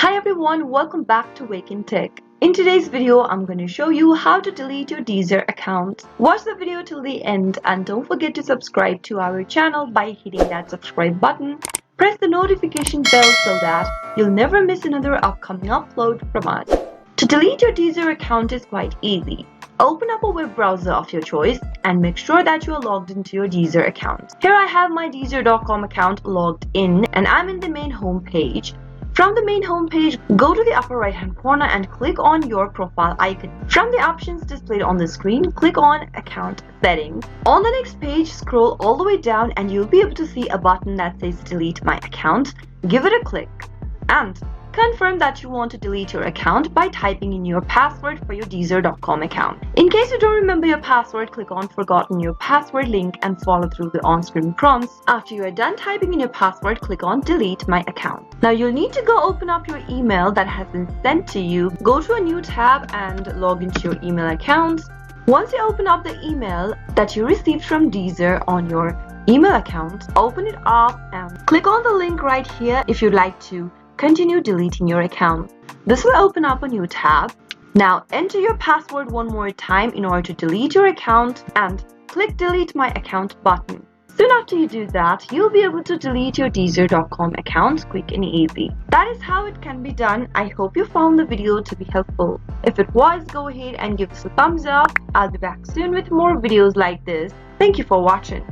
Hi everyone, welcome back to Wake&Tech. In today's video, I'm going to show you how to delete your Deezer account. Watch the video till the end and don't forget to subscribe to our channel by hitting that subscribe button. Press the notification bell so that you'll never miss another upcoming upload from us. To delete your Deezer account is quite easy. Open up a web browser of your choice and make sure that you are logged into your Deezer account. Here I have my Deezer.com account logged in and I'm in the main home page. From the main home page, go to the upper right hand corner and click on your profile icon. From the options displayed on the screen, click on Account Settings. On the next page, scroll all the way down and you'll be able to see a button that says Delete My Account. Give it a click and confirm that you want to delete your account by typing in your password for your Deezer.com account. In case you don't remember your password, click on Forgotten Your Password link and follow through the on-screen prompts. After you are done typing in your password, click on Delete My Account. Now you'll need to go open up your email that has been sent to you. Go to a new tab and log into your email account. Once you open up the email that you received from Deezer on your email account, open it up and click on the link right here if you'd like to continue deleting your account. This will open up a new tab. Now enter your password one more time in order to delete your account and click Delete My Account button. Soon after you do that, you'll be able to delete your Deezer.com account quick and easy. That is how it can be done. I hope you found the video to be helpful. If it was, go ahead and give us a thumbs up. I'll be back soon with more videos like this. Thank you for watching.